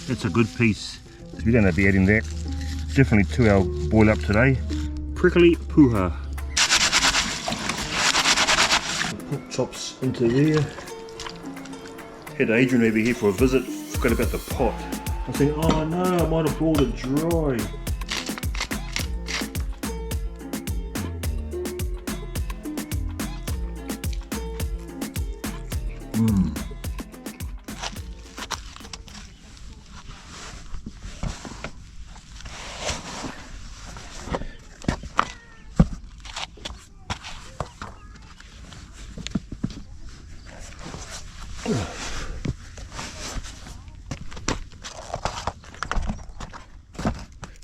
It's a good piece. We're going to be adding that definitely to our boil up today. Prickly Puha. Pork chops into there. Had Adrian over here for a visit. Forgot about the pot. I was thinking, oh no, I might have boiled it dry.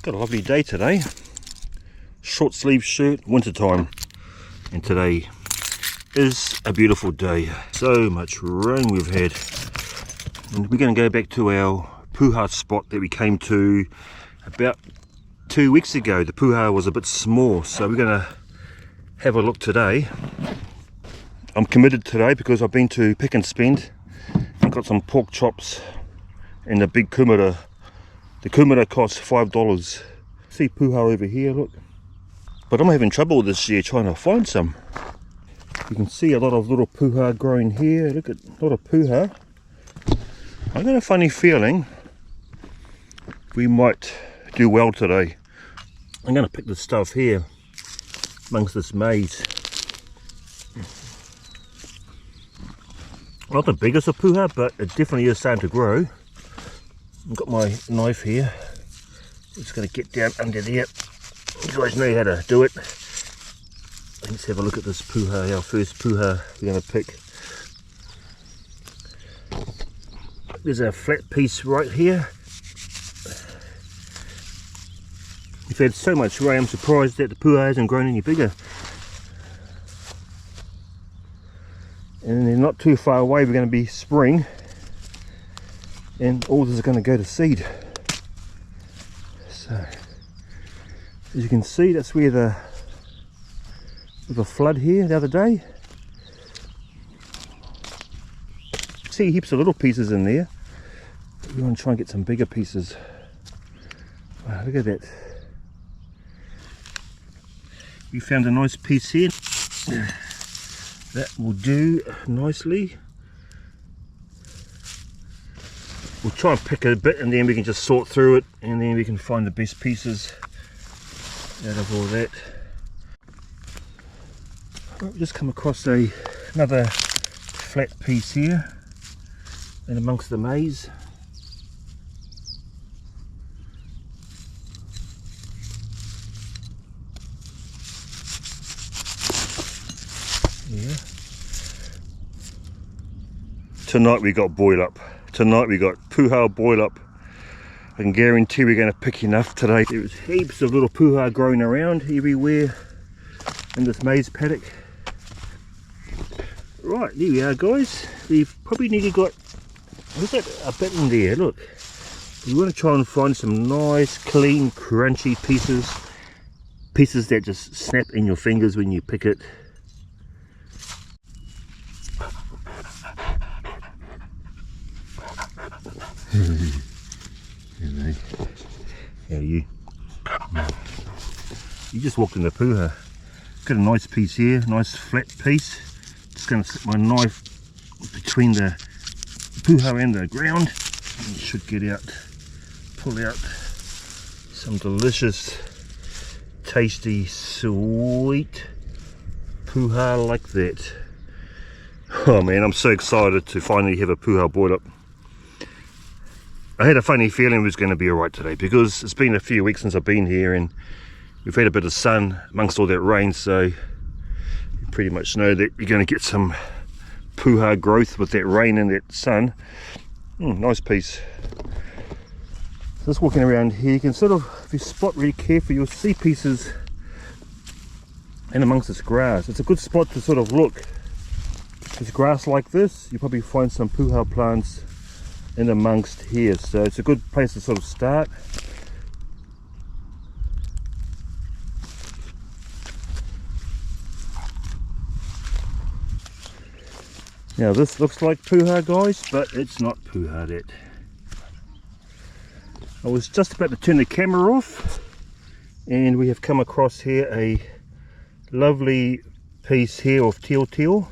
Got a lovely day today. Short sleeve shirt, winter time, and today is a beautiful day. So much rain we've had, and we're going to go back to our Puha spot that we came to about 2 weeks ago. The Puha was a bit small, so we're going to have a look today. I'm committed today because I've been to Pick and Spend and got some pork chops and a big kumara. The kumara costs $5. See Puha over here, look. But I'm having trouble this year trying to find some. You can see a lot of little Puha growing here. Look at a lot of Puha. I've got a funny feeling we might do well today. I'm going to pick the stuff here amongst this maize. Not the biggest of Puha, but it definitely is starting to grow. I've got my knife here. I'm just going to get down under there. You guys know how to do it. Let's have a look at this Puha, our first Puha we're going to pick. There's a flat piece right here. We've had so much rain, I'm surprised that the Puha hasn't grown any bigger. And they're not too far away, we're going to be spring. And all this is going to go to seed. So, as you can see, that's where the flood here the other day. See heaps of little pieces in there. We want to try and get some bigger pieces. Wow, look at that. We found a nice piece here. That will do nicely. We'll try and pick a bit and then we can just sort through it and then we can find the best pieces out of all that. I've just come across another flat piece here and amongst the maize. Yeah. Tonight we got boil up. Tonight we got Puha boil up. I can guarantee we're going to pick enough today. There's heaps of little Puha growing around everywhere in this maize paddock. Right, there we are guys. We've probably nearly got, look at a bit in there, look. We want to try and find some nice, clean, crunchy pieces. Pieces that just snap in your fingers when you pick it. How are you? You just walked in the Puha. Got a nice piece here, nice flat piece. Just going to slip my knife between the Puha and the ground. And it should get out, pull out some delicious, tasty, sweet Puha like that. Oh man, I'm so excited to finally have a Puha boiled up. I had a funny feeling it was going to be alright today because it's been a few weeks since I've been here and we've had a bit of sun amongst all that rain, so you pretty much know that you're going to get some Puha growth with that rain and that sun. Nice piece. Just walking around here, you can sort of, if you spot really carefully, you'll see pieces in amongst this grass. It's a good spot to sort of look. There's grass like this, you probably find some Puha plants in amongst here, so it's a good place to sort of start. Now this looks like Puha guys, but it's not Puha that. I was just about to turn the camera off and we have come across here a lovely piece here of teal.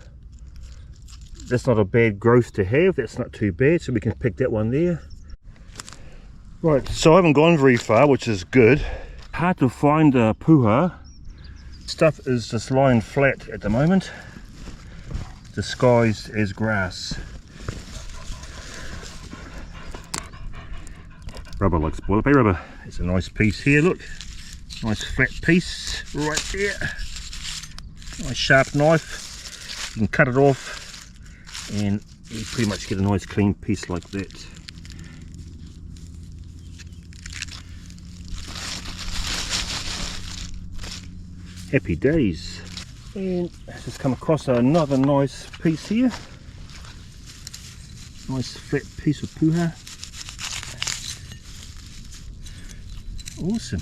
That's not a bad growth to have, that's not too bad, so we can pick that one there. Right, so I haven't gone very far, which is good. Hard to find puha. Stuff is just lying flat at the moment, disguised as grass. Rubber likes boiler pay rubber. It's a nice piece here, look. Nice flat piece right there. Nice sharp knife. You can cut it off and you pretty much get a nice clean piece like that. Happy days. And just come across another nice piece here. Nice flat piece of puha. Awesome.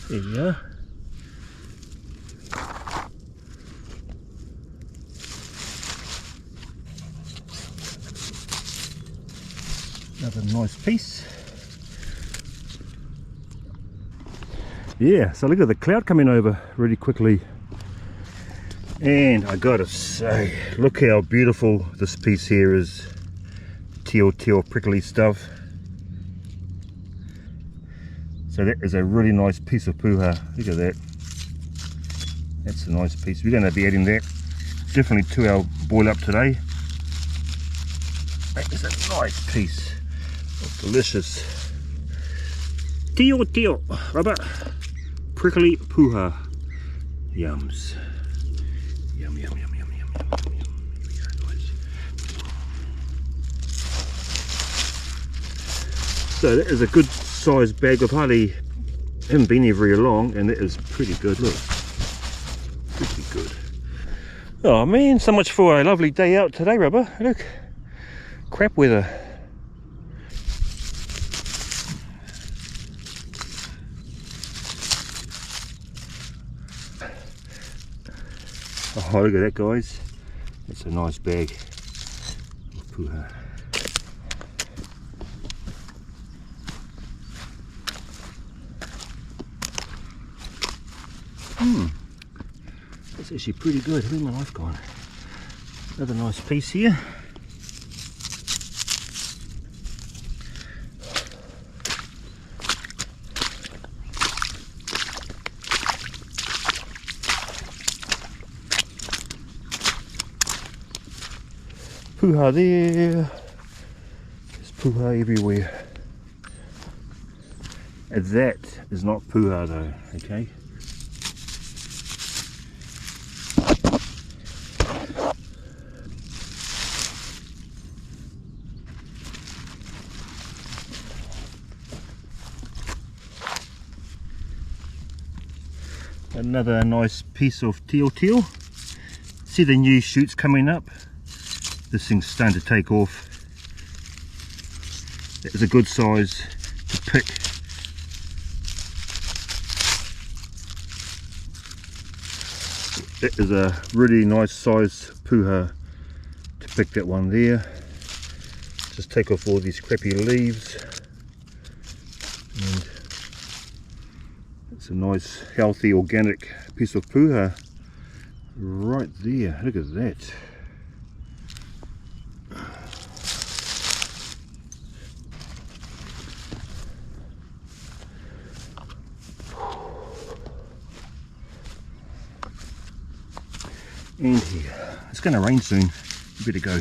There we are. Another nice piece. Yeah, so look at the cloud coming over really quickly. And I gotta say, look how beautiful this piece here is. Teal prickly stuff. So that is a really nice piece of puha. Look at that. That's a nice piece. We're going to be adding that definitely to our boil up today. That is a nice piece of delicious teal rubber prickly puha. Yums. Yum. Here we go, guys. So that is a good size bag of hardly haven't been here very long, and that is pretty good. Look, pretty good. Oh man, so much for a lovely day out today, rubber. Look, crap weather. Oh, look at that, guys. That's a nice bag of puha. That's actually pretty good. Where's my knife gone? Another nice piece here. Puha there. There's puha everywhere. And that is not puha though, okay? Another nice piece of teal. See the new shoots coming up? This thing's starting to take off. That is a good size to pick. That is a really nice size puha to pick, that one there. Just take off all these crappy leaves. And it's a nice, healthy, organic piece of puha right there. Look at that. And here, it's going to rain soon. You better go.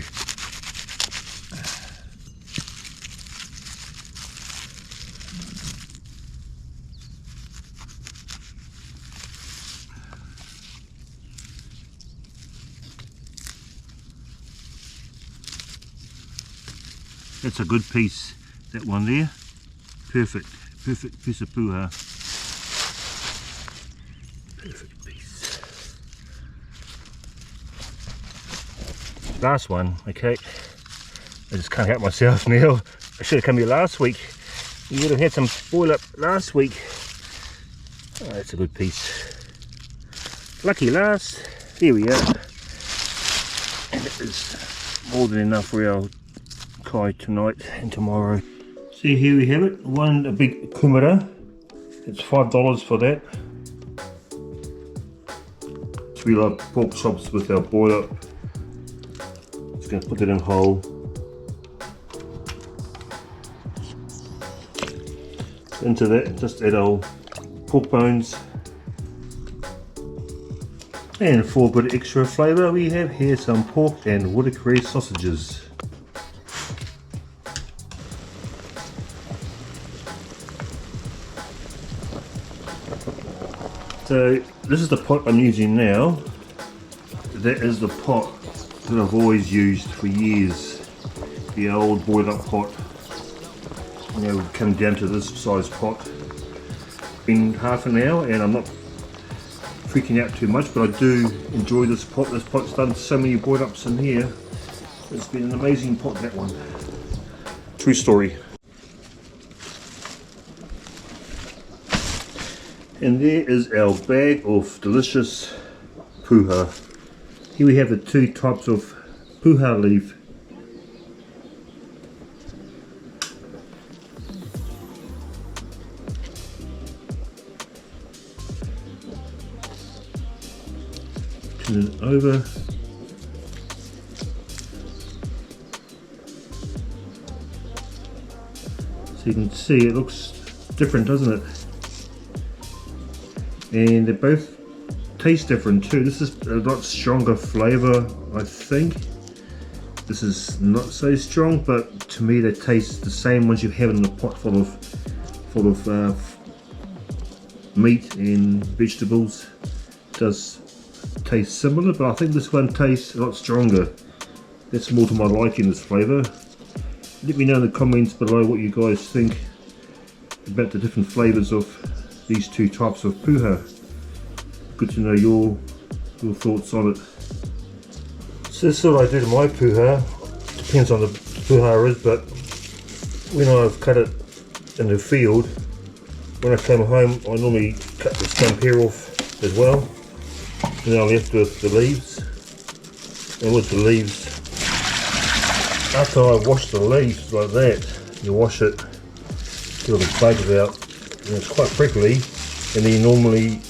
That's a good piece, that one there. Perfect piece of puha. Perfect piece. Last one, okay. I just can't help myself now. I should have come here last week. You would have had some boil up last week. Oh, that's a good piece. Lucky last. Here we are. And it is more than enough for our kai tonight and tomorrow. See, here we have it. A big kumara. It's $5 for that. So we love pork chops with our boiler. Just going to put that in whole. Into that, just add our pork bones. And for a bit of extra flavour, we have here some pork and watercress sausages. So this is the pot I'm using now. That is the pot that I've always used for years. The old boiled up pot. You know, would come down to this size pot. Been half an hour and I'm not freaking out too much, but I do enjoy this pot. This pot's done so many boiled ups in here. It's been an amazing pot, that one. True story. And there is our bag of delicious puha. Here we have the two types of puha leaf. Turn it over. So you can see it looks different, doesn't it? And they both taste different too. This is a lot stronger flavour, I think. This is not so strong, but to me they taste the same once you have it in a pot full of meat and vegetables. It does taste similar, but I think this one tastes a lot stronger. That's more to my liking, this flavour. Let me know in the comments below what you guys think about the different flavours of these two types of puha. Good to know your thoughts on it. So this is what I do to my puha. Depends on the puha is, but when I've cut it in the field, when I come home I normally cut the stump here off as well. And then I'm left with the leaves. And with the leaves, after I wash the leaves like that, you wash it, get all the bugs out, and it's quite prickly. And then normally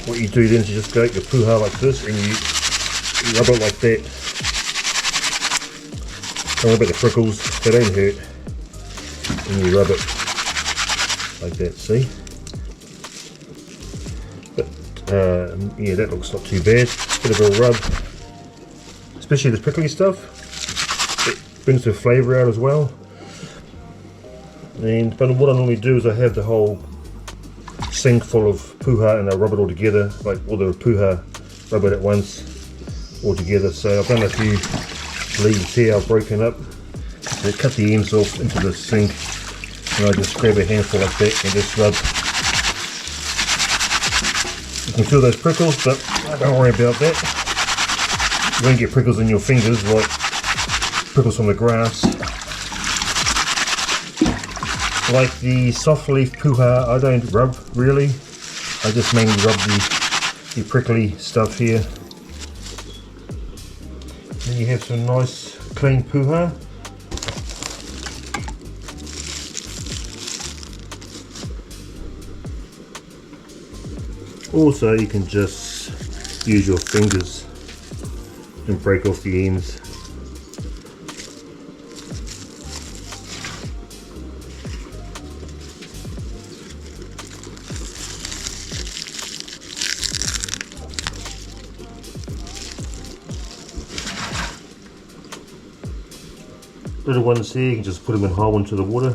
what you do then is you just grate your puha like this and you rub it like that. Don't worry about the prickles, they don't hurt. And you rub it like that, see? But yeah, that looks not too bad. Bit of a rub, especially the prickly stuff. It brings the flavour out as well. But what I normally do is I have the whole sink full of puha and I rub it all together, like all the puha, rub it at once all together. So I've done a few leaves here, I've broken up, so cut the ends off into the sink, and I just grab a handful like that and just rub. You can feel those prickles, but don't worry about that. You won't get prickles in your fingers like prickles from the grass. Like the soft leaf puha, I don't rub really. I just mainly rub the prickly stuff here. Then you have some nice clean puha. Also, you can just use your fingers and break off the ends. Little ones here, you can just put them in whole into the water.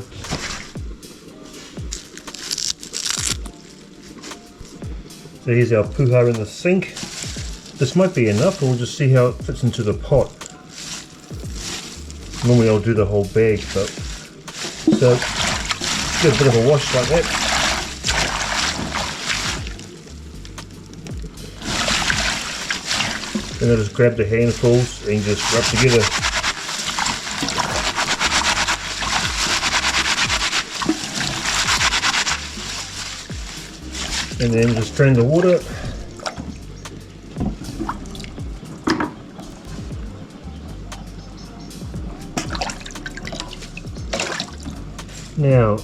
So here's our puha in the sink. This might be enough, we'll just see how it fits into the pot. Normally I'll do the whole bag, but so give it a bit of a wash like that. Then I'll just grab the handfuls and just rub together. And then just drain the water. Now,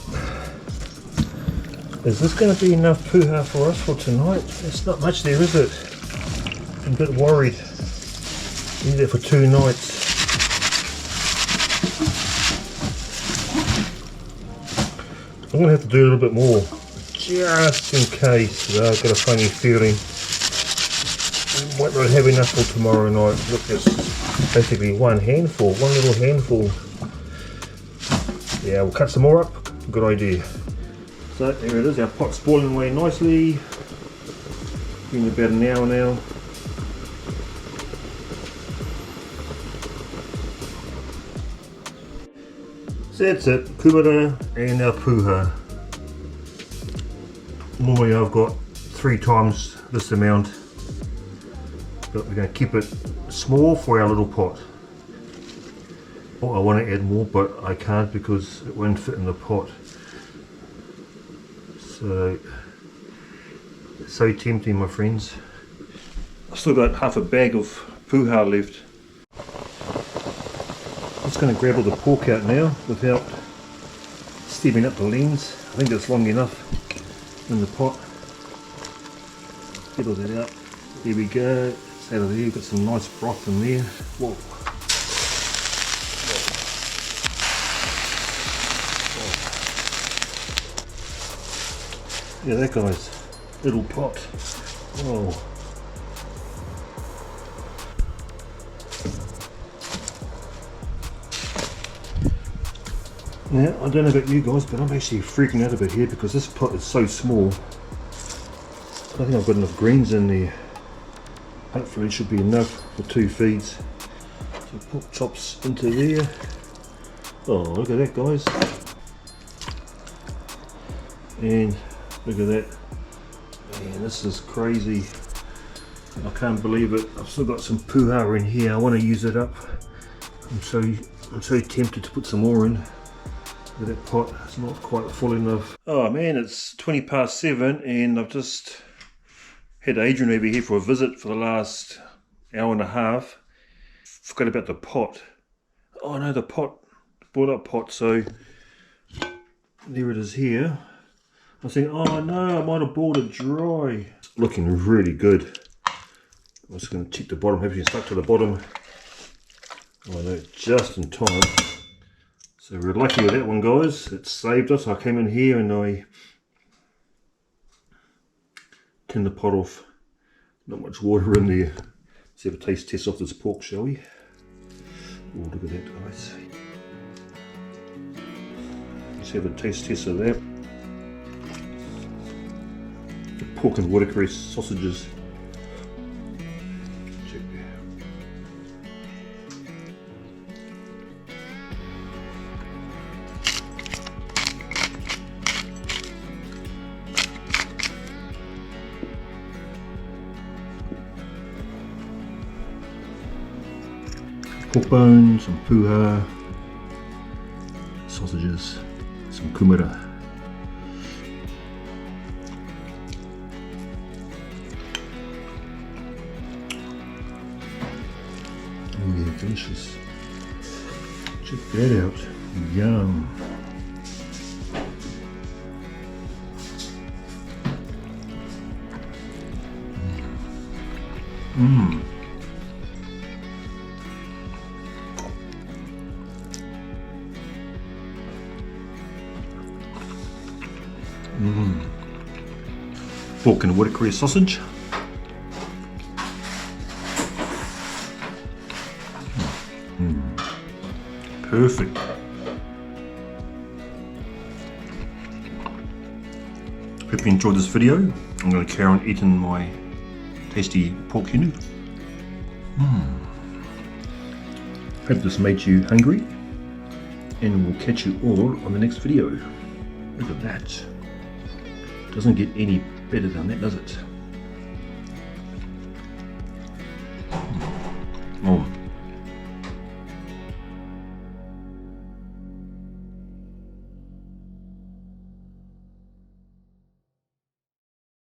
is this going to be enough puha for us for tonight? It's not much there, is it? I'm a bit worried. Need it for 2 nights. I'm going to have to do a little bit more, just in case. I've got a funny feeling I might not have enough for tomorrow night. Look, it's basically one little handful. Yeah, we'll cut some more up. Good idea. So there it is, our pot's boiling away nicely. Been about an hour now. So that's it, kumara and our puha. Normally I've got 3 times this amount, but we're going to keep it small for our little pot. Oh, I want to add more, but I can't because it won't fit in the pot. So tempting, my friends. I've still got half a bag of puha left. I'm just going to grab all the pork out now without steaming up the lens. I think it's long enough in the pot. Get all that out. There we go. It's out of there. We've got some nice broth in there. Whoa. Yeah, that guy's little pot. Whoa. Now, I don't know about you guys, but I'm actually freaking out a bit here because this pot is so small. I don't think I've got enough greens in there. Hopefully it should be enough for 2 feeds. So pork chops into there. Oh, look at that, guys. And look at that. Man, this is crazy. I can't believe it. I've still got some puha in here. I want to use it up. I'm so tempted to put some more in. But that pot is not quite full enough. Oh man, it's 7:20 and I've just had Adrian over here for a visit for the last hour and a half. Forgot about the pot. Oh no, the pot, brought up pot, so there it is here. I was thinking, oh no, I might have boiled it dry. It's looking really good. I'm just going to check the bottom, hopefully it's stuck to the bottom. Oh no, just in time. So we're lucky with that one, guys. It saved us. I came in here and I turned the pot off. Not much water in there. Let's have a taste test off this pork, shall we? Oh, look at that, guys. Let's have a taste test of that. The pork and watercress sausages. Check there. Pork bones, some puha, sausages, some kumara. Oh yeah, delicious. Check that out. Yum. Mmm. Pork and watercress sausage. Perfect. Hope you enjoyed this video. I'm going to carry on eating my tasty pork hinu. Hope this made you hungry, and we'll catch you all on the next video. Look at that. Doesn't get any better than that, does it? Oh.